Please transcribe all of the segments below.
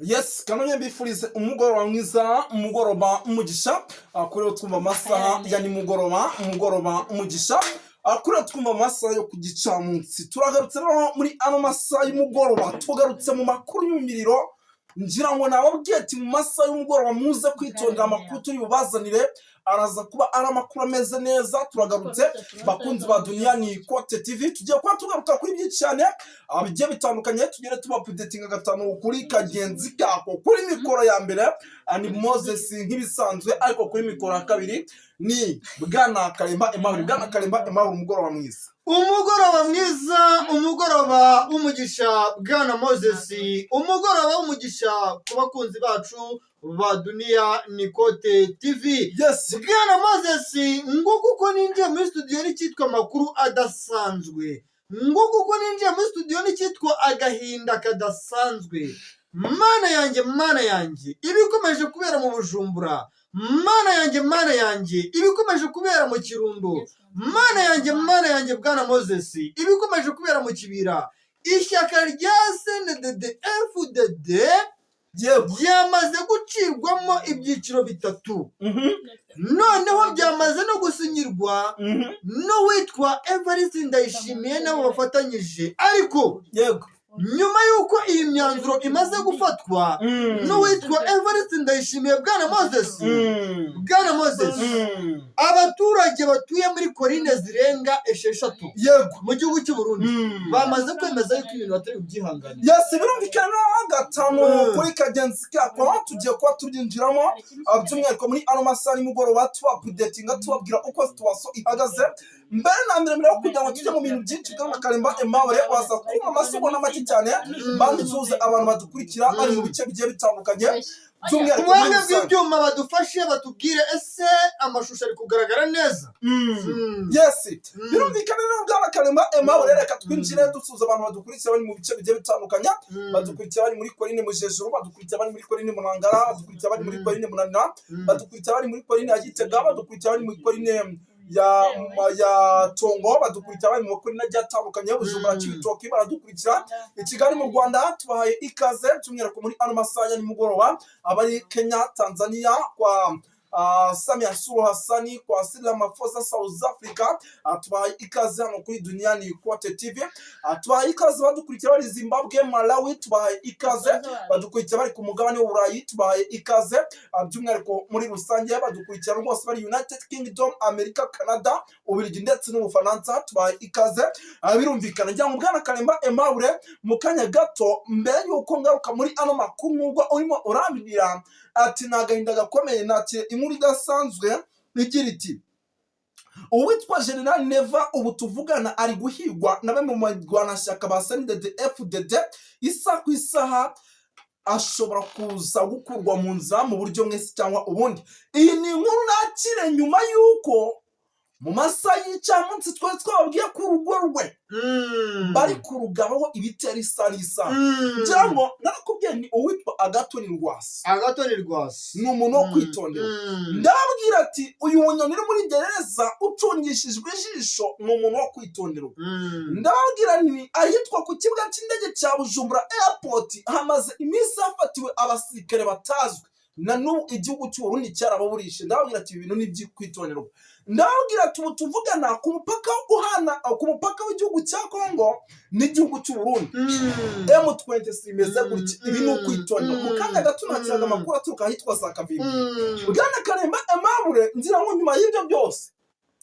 Yes, kanonye mbifurize umugoroba mwiza, umugoroba umugisha, kuri twumva amasaha ya umugoroba umugisha, kuri twumva amasaha yo kugicamunsi. Turagarutse rero muri ano masaha y'umugoroba, tugarutse mu makuru y'umiriro. Ngira ngo nababwiye ati mu masaha y'umugoroba muze kwitondera amakuru turi bubazanire, araza kuba ari amakuru ameze neza. Turagarutse bakunzi ba Duniani Kote TV, tugiye kuba tugaruka kuri byinshi cyane bigiye bitandukanye. Tugere tubapudetinga gatanu kuri kagenzi kako. Kuri mikoro ya mbere ni Moses nk'ibisanzwe, ariko kuri mikoro ya kabiri ni Bwana Kalemba Aimable. Bwana Kalemba Aimable, umugoroba mwiza. Umugoroba mwiza, umugoroba w'umugisha Bwana Moses, umugoroba w'umugisha ku bakunzi bacu ba Duniani Kote TV. Yes, Bwana Moses, ngo kuko ninjiye muri studio n'icyitwa amakuru adasanzwe, ngo kuko ninjiye muri studio n'icyitwa agahinda kadasanzwe. Mana yanjye ibikomeje kubera mu Bujumbura, mana yanjye ibikomeje kubera mu Kirundo, mana yanjye Bwana Moses, ibikomeje kubera mu Kibira. Ishyaka rya CNDD-FDD byamaze gucirwamo ibyiciro bitatu, noneho byamaze no gusinyirwa n'uwitwa Evariste Ndayishimiye nabo bafatanyije. Ariko nyuma y'uko iyi myanzuro imaze gufatwa n'uwitwa Evariste Ndayishimiye, Bwana Moses, abaturage batuye muri korine zirenga 6 mu gihugu cy'u Burundi bamaze kwemeza yuko ibintu batari byihanganira. Yes, birumvikana gatanu kuri kagenzi kako. Tugiye kuba tubyinjiramo by'umwihariko muri ano masaha y'umugoroba, tubapudetinga tubabwira uko situation ihagaze. Mbere na mbere yo kugira ngo tujye mu bintu byinshi, Bwana Kalemba Aimable waza kuma amasomo n'amaki cyane banduzuze abantu badukurikira bari mu bice bigiye bitandukanye. Umwanya w'ibyuma badufashe batubwire ese amashusho ari kugaragara neza. Yes, birumvikana rero Bwana Kalemba Aimable, reka twinjire dusuza abantu badukurikira bari mu bice bigiye bitandukanye. Badukurikira bari muri korine Mujejuru, badukurikira bari muri korine Munangara, badukurikira bari muri korine Munanira, badukurikira bari muri korine ya Gitega, badukurikira bari muri korine ya Tongo, badukurikira bari mu korine ryatandukanye Bujumbura, Cibitoke, baradukurikira i Kigali mu Rwanda. Tubahaye ikaze cyumwihariko muri ano masaha ya nimugoroba, abari Kenya, Tanzania kwa Samia Suluhu Hassan, kwa Cyril Ramaphosa South Africa. Tubahaye ikaze hano kuri Duniani Kote TV. Tubahaye ikaze badukurikira bari Zimbabwe, Malawi, tubahaye ikaze badukurikira bari ku mugabane w'Uburayi, tubahaye ikaze by'umwihariko muri rusange badukurikira rwose bari United Kingdom, America, Canada, Ububiligi ndetse n'Ubufaransa. Tubahaye ikaze. Birumvikana njya mu Bwana Kalemba Aimable mu kanya gato mbere y'uko ngaruka muri ano makuru, nubwo urimo urambwira ati nagahinda gakomeye, nakire inkuru idasanzwe igira iti uwitwa General Neva ubu tuvugana ari guhigwa na bamwe mu barwanashyaka ba CNDD-FDD. Isaha ku isaha ashobora kuza gukurwa mu nzira mu buryo mwese cyangwa ubundi. Iyi ni inkuru nakire nyuma y'uko mu masaha y'icyamunsi twari twababwiye ko urugo rwe bari kurugabaho ibitera isa n'isa. Ngira ngo narakubwiye ni uwitwa Agathon Rwasa, ni umuntu wo kwitondera. Ndababwira ati uyu munyoni uri muri gereza ucungishijwe ijisho ni umuntu wo kwitonderwa. Ndababwira ni ahitwa ku kibuga cy'indege cya Bujumbura Airport hamaze iminsi hafatiwe abasirikare batazwi, na n'ubu igihugu cy'u Burundi cyarababurishe. Ndababwira ati ibintu ni by'ikwitonderwa. Ndababwira ati ubu tuvugana ku mupaka uhana ku mupaka w'igihugu cya Kongo n'igihugu cy'u Burundi M23 imeze gutya. Ibi ni ukwitonderwa. Mu kanya gato nakiraga amakuru aturuka ahitwa za Kavimbi. Bwana Kalemba Aimable, ngira ngo nyuma y'ibyo byose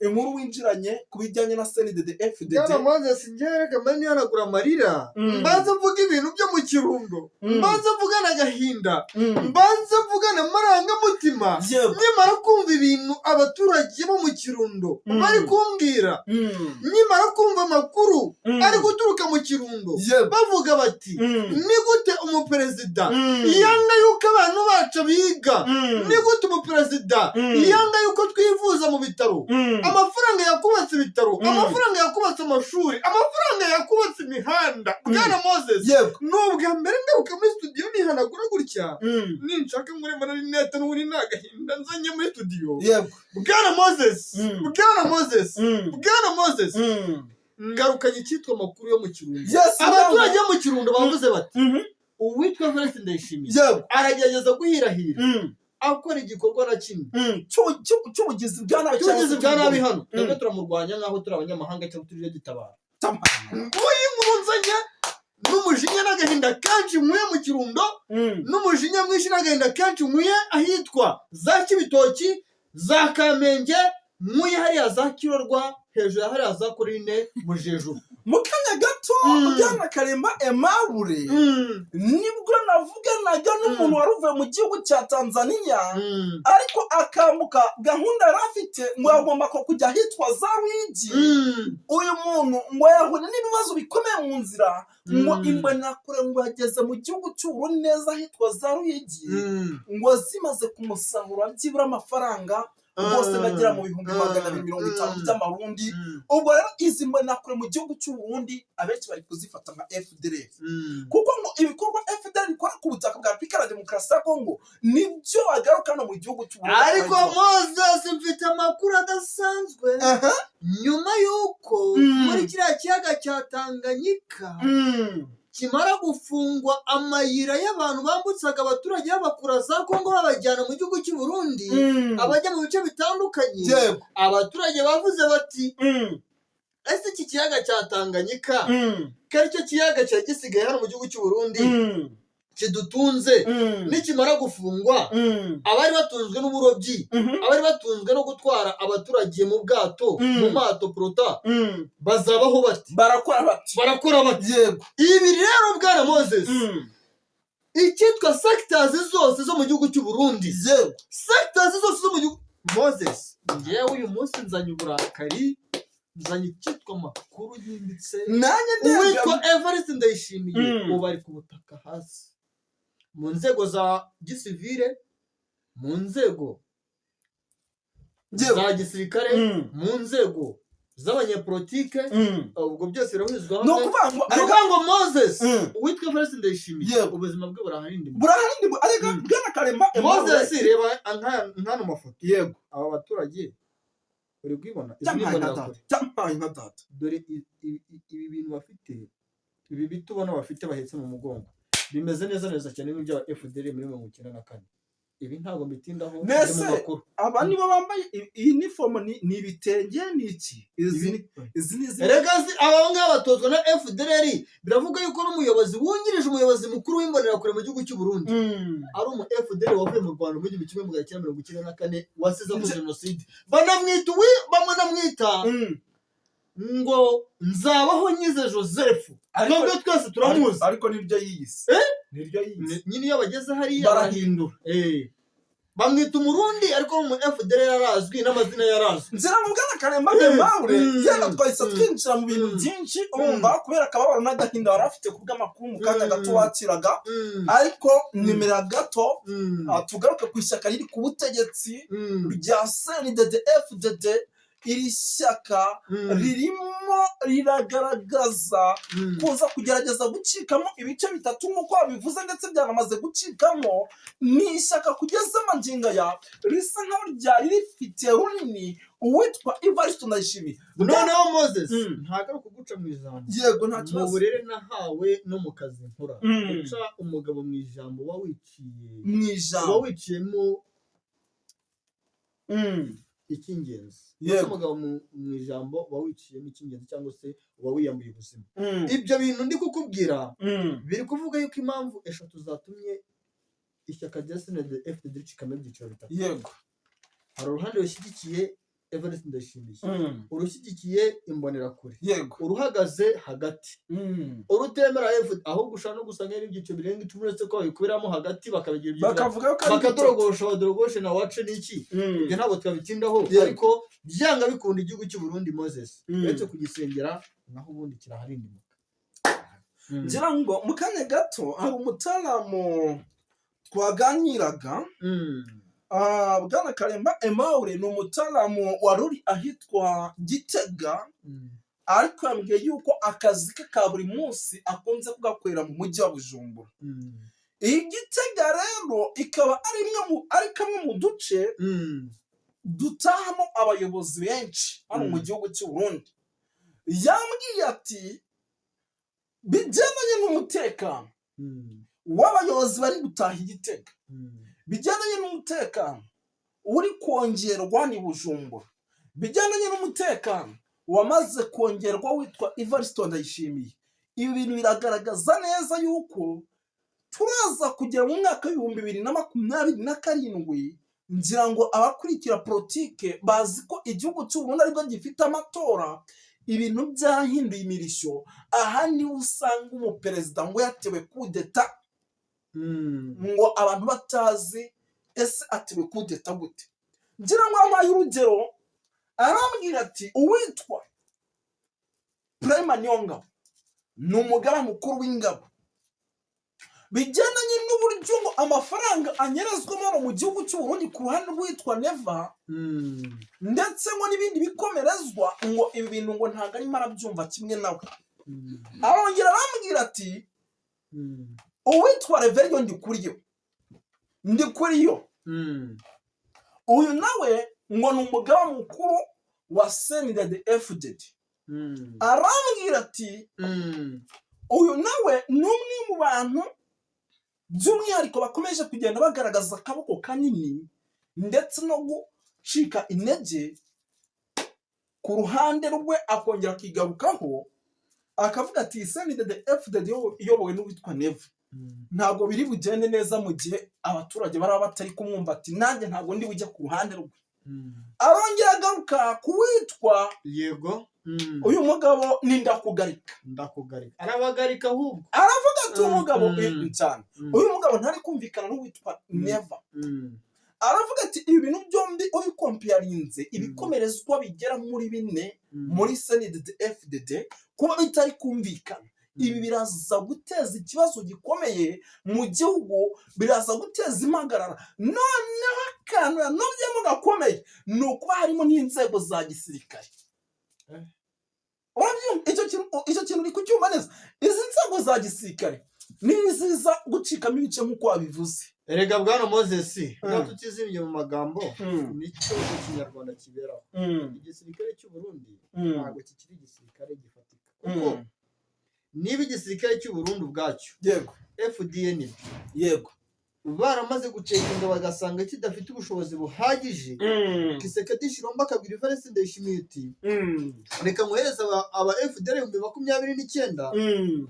inkuru winjiranye ku bijyanye na CNDD-FDD. Bwana Moses, ngereka mani yanagura amarira, mbanza mvuga ibintu byo mu Kirundo, mbanza mvuga n'agahinda, mbanza mvuga n'amarangamutima. Nyamara kumva ibintu abaturage bo mu Kirundo bari kumbwira, nyamara kumva amakuru ari guturuka mu Kirundo bavuga bati ni gute umuperezida yanga yuko abantu bacu biga, ni gute umuperezida yanga yuko twivuza mu bitaro, amafaranga yakubatse ibitaro, amafaranga yakubatse amashuri, amafaranga yakubatse imihanda. Bwana Moses, n'ubwa mbere ngaruka muri studio nihanagura gutya, ninshaka muri marinete n'uri nagahinda nzanye muri studio. Bwana Moses, ngarukanye icyitwa amakuru yo mu Kirundo. Abaturage bo mu Kirundo bavuze bati uwitwa Evariste Ndayishimiye yego aragerageza guhirahira akora igikorwa na kimwe cy'ubugizi bwa nabi cy'ubugizi bwa nabi hano twebwe turamurwanya nk'aho turi abanyamahanga cyangwa tuje dutabara nguyu nkurunzanya n'umujinya n'agahinda kenshi nkuye mu Kirundo n'umujinya mwinshi n'agahinda kenshi nkuye ahitwa za Kibitoki za Kamenge nkuye hariya za Kirorwa hejuru ya hariya za Kurine Mujejuru mu kanya gato Bwana Karemba Aimable nibwo navuganaga n'umuntu wari uvuye mu gihugu cya Tanzania ariko akambuka gahunda yari afite ngo yagomba kujya ahitwa za Ruyigi uyu muntu ngo yahuye n'ibibazo bikomeye mu nzira ngo imbonerakure ngo yageze mu gihugu cy'Uburundi neza ahitwa za Ruyigi ngo zimaze kumusahura byibura amafaranga bose bagera mu 250 by'amarundi ubwo rero izi mbonerakure mu gihugu cy'Uburundi abenshi bari kuzifata nka FDLR kuko ngo ibikorwa FDLR bikora ku butaka bwa Repubulika ya Demokarasi ya Kongo nibyo agaruka no mu gihugu cy'Uburundi ariko Moses mfite amakuru adasanzwe nyuma yuko muri kiriya kiyaga cya Tanganyika kimara gufungwa amayira y'abantu bambutsaga abaturage b'abakura za Kongo babajyana mu gihugu cy'u Burundi abajya mu bice bitandukanye abaturage bavuze bati ese iki kiyaga cya Tanganyika kari cyo kiyaga cya gisigaye hano mu gihugu cy'u Burundi kidutunze nikimara gufungwa abari batunzwe n'uburobyi abari batunzwe no gutwara abaturage mu bwato mu mato prota bazabaho bati barakora bati yego ibi rero Bwana Moses icyitwa sectors zose zo mu gihugu cy'u Burundi yego sectors zose zo mu gihugu Moses ngewe uyu munsi nzanye uburakari nzanye icyitwa amakuru yimbitse uwitwa Evariste Ndayishimiye ubu ari ku butaka hasi mu nzego za gisivile mu nzego za gisirikare mu nzego z'abanyepolitike ubwo byose birahuzwa hamwe ariko ngo Moses uwitwa Evariste Ndayishimiye ubuzima bwe buraharindimwe ariko Bwana Karemba Moses reba nkano mafoto yego aba baturage uri kwibona dore ibi bintu bafite ibi bitubona bafite bahetse mu mugongo bimeze neza cyane n'ibyo FDL muri 1994 ibi ntago bitindaho mu makuru aba nibo bambaye uniform ni ibitenge niki izi regazi abanga batozwa na FDL biravuga yuko n'umuyobozi wungirije umuyobozi mukuru w'imbonerakure mu gihugu cy'u Burundi ari umu FDL wavuye mu Rwanda mu 1994 wasize mu genocide banamwita ngo nzabaho nyize Joseph nubwo twese turamuzi ariko niryo yiyise nyine iyo bageze hariya barahindura bamwita umurundi ariko mu FDL yarazwi n'amazina yarazwi nzira mu Bwana Karemba Aimable yenda twahise twinjira mu bintu byinshi urumva kubera akababaro n'agahinda wari afite ku bw'amakuru mu kanya gato wakiraga ariko nimera gato tugaruke ku ishyaka riri ku butegetsi rya CNDD FDD iri shyaka ririmo riragaragaza kuza kugerageza gucikamo ibice bitatu nk'uko babivuze ndetse byanamaze gucikamo ni ishyaka kugeza amagingo ya risa nkaho ryari rifite runini uwitwa Evariste Ndayishimiye noneho Moses ntagaruka kuguca mu ijambo yego nta kibazo mu burere nahawe no mu kazi nkora uca umugabo mu ijambo wawiciyemo icy'ingenzi umugabo mu ijambo wawiciyemo icy'ingenzi cyangwa se wawiyambuye ubuzima ibyo bintu ndi kukubwira biri kuvuga yuko impamvu eshatu zatumye ishyaka rya CNDD FDD ricikamo ibyiciro bitatu yego hari uruhande rushyigikiye Evariste Ndayishimiye urushyigikiye imbonerakure yego uruhagaze hagati urutemera ahubwo ushaka no gusanga n'ibyiciro birenga 10 uretse ko babikubiramo hagati bakabigira ibyo bakavuga ko bakadorogosha na wace n'iki ibyo ntabwo twabitindaho ariko byanga bikunda igihugu cy'u Burundi Moses uretse kugisengera naho ubundi kiraharindimuka ngira ngo mu kanya gato hari umutaramu twaganiraga Bwana Karemba Aimable ni umutaramu waruri ahitwa Gitega ariko yambwiye yuko akazi ke ka buri munsi akunze kugakorera mu mujyi wa Bujumbura iyi Gitega rero ikaba ari kamwe mu duce dutahamo abayobozi benshi hano mu gihugu cy'u Burundi yambwiye ati bigendanye n'umutekano w'abayobozi bari gutaha igitega bijyanye n'umutekano uri kongerwa ni Bujumbura, bijyanye n'umutekano wamaze kongerwa witwa Evariste Ndayishimiye. Ibi bintu biragaragaza neza yuko turaza kugera mu mwaka w'ibihumbi 2027 ngira ngo abakurikira politike bazi ko igihugu cy'u Burundi aribwo gifite amatora. Ibintu byahinduye imirishyo, aha niho usanga umuperezida ngo yatewe kudeta, ngo abantu batazi ese atewe kudeta gute. Ngira ngo amaye urugero arambwira ati uwitwa Prime Niyongabo ni umugaba mukuru w'ingabo, bijyanye n'uburyo ngo amafaranga anyerezwamo mu gihugu cy'u Burundi ku ruhande rwitwa Neva ndetse ngo n'ibindi bikomerezwa, ngo ibi bintu ngo ntabwo arimo arabyumva kimwe nawe. Arongera arambwira ati uwitwa Reverien Ndikuriyo uyu nawe ngo ni umugaba mukuru wa CNDD-FDD. Arambwira ati uyu nawe ni umwe mu bantu by'umwihariko bakomeje kugenda bagaragaza akaboko kanini ndetse no gucika intege ku ruhande rwe, akongera akigarukaho akavuga ati CNDD-FDD iyobowe n'uwitwa Neva ntabwo biri bugende neza mu gihe abaturage baraba batari kumwumva. Ati nanjye ntabwo ndi bujya ku ruhande rwe. Arongera agaruka kuwitwa yego uyu mugabo ni Ndakugarika. Arabagarika ahubwo aravuga ati umugabo cyane uyu mugabo ntari kumvikana n'uwitwa Neva. Aravuga ati ibi bintu byombi ubikomparinze ibikomerezwa bigera muri 4 muri CNDD-FDD kuba bitari kumvikana. Ibi biraza guteza ikibazo gikomeye mu gihugu, biraza guteza impagarara. Noneho akantu yanobyemo gakomeye ni ukuba harimo n'inzego za gisirikare. Icyo kintu uri kucyumva neza. Izi nzego za gisirikare niziza gucikamo ibice nk'uko wabivuze. Erega bwana Moses ntabwo tutizimye mu magambo nicyo Kinyarwanda kiberaho. Igisirikare cy'u Burundi ntabwo kikiri igisirikare gifatika, kuko niba igisirikare cy'u Burundi ubwacyo yego FDN yego baramaze gucekinga bagasanga kidafite ubushobozi buhagije, Kisekedi Shiromba akabwira Evariste Ndayishimiye ati reka nkohereza aba FDL 2029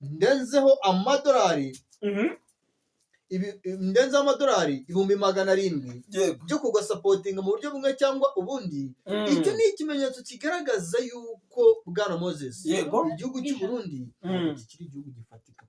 ndenzeho amadolari ndenze amadolari 700,000 byo kugwa supporting mu buryo bumwe cyangwa ubundi. Icyo ni ikimenyetso kigaragaza yuko bwana Moses igihugu cy'u Burundi kikiri igihugu gifatika.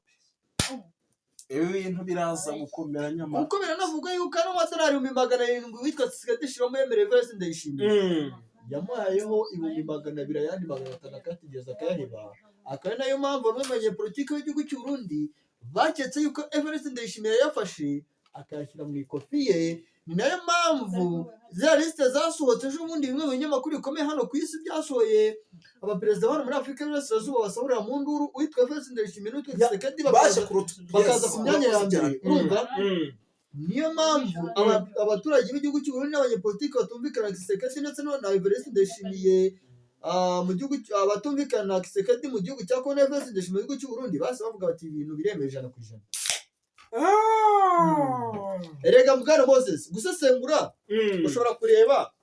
Ibi bintu biraza gukomera nyama, kuko biranavuga yuko ano amadolari 700,000 witwa Kisekedi Shiromba yemereye Evariste Ndayishimiye yamuhayeho 200,000 ayandi 500 akatigeza akayaheba. Akaba nayo mpamvu bamenye politiki y'igihugu cy'u Burundi baketse yuko Evariste Ndayishimiye yafashe akayashyira mu ikofi ye. Ni nayo mpamvu za liste zasohotse ejo bundi bimwe mu binyamakuru bikomeye hano ku isi byasohoye abaperezida hano muri Afurika y'Iburasirazuba basahurira mu nduru uwitwa Evariste Ndayishimiye n'uwitwa Kisekedi bakaza ku myanya ya mbere. Urumva niyo mpamvu abaturage b'igihugu cy'u Burundi n'abanyepolitiki batumvikana Kisekedi ndetse na Evariste Ndayishimiye mu gihugu abatumvikana Kisekedi mu gihugu cya Kongo Evariste Ndayishimiye mu gihugu cy'u Burundi base bavuga bati ibintu biremeje 100%. Erega bwana Moses gusesengura ushobora kureba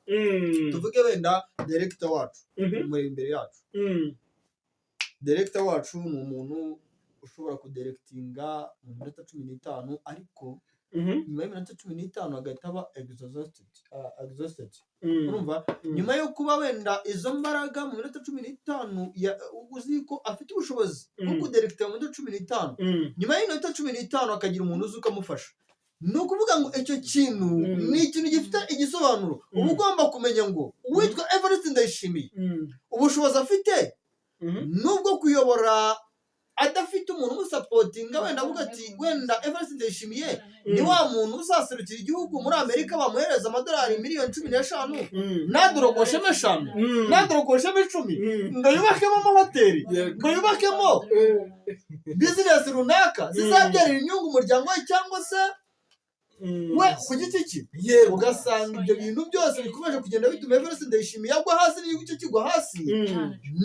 tuvuge wenda director wacu muri imbere yacu. Director wacu ni umuntu ushobora kudirectinga mu minota 15 ariko nyuma y'iminota 15 agahita aba exhausted. Urumva nyuma yo kuba wenda izo mbaraga mu minota 15 uzi ko afite ubushobozi bwo kudirectinga mu minota 15, nyuma y'iminota 15 akagira umuntu uzi ukamufasha. Ni ukuvuga ngo icyo kintu ni ikintu gifite igisobanuro. Uba ugomba kumenya ngo uwitwa Evariste Ndayishimiye ubushobozi afite nubwo kuyobora adafite umuntu umusapotinga, wenda avuga ati wenda Evariste Ndayishimiye ni wa muntu uzaserukira igihugu muri Amerika bamuhereza amadolari miliyoni 15 nadorogoshemo 5 nadorogoshemo 10 ngo yubakemo amahoteli ngo yubakemo business runaka zizabyarira inyungu umuryango we cyangwa se we ku giti cye. Ugasanga ibyo bintu byose bikomeje kugenda bituma Evariste Ndayishimiye agwa hasi n'igihugu cyo kigwa hasi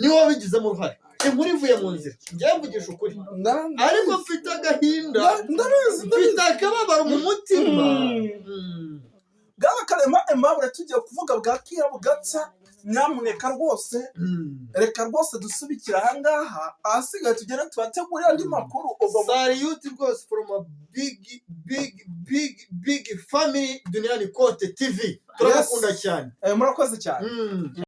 niwo bigizemo uruhare. inkuru ivuye mu nzira njye mvugisha ukuri ariko mfite agahinda mfite akababaro mu mutima. Bwana Karema Aimable tugiye kuvuga bwa kira bugatsa nyamuneka rwose reka rwose dusubikira ahangaha ahasigaye tugere tubategurira andi makuru. Salute rwose from a big family Duniani Kote TV turabakunda cyane. Murakoze cyane.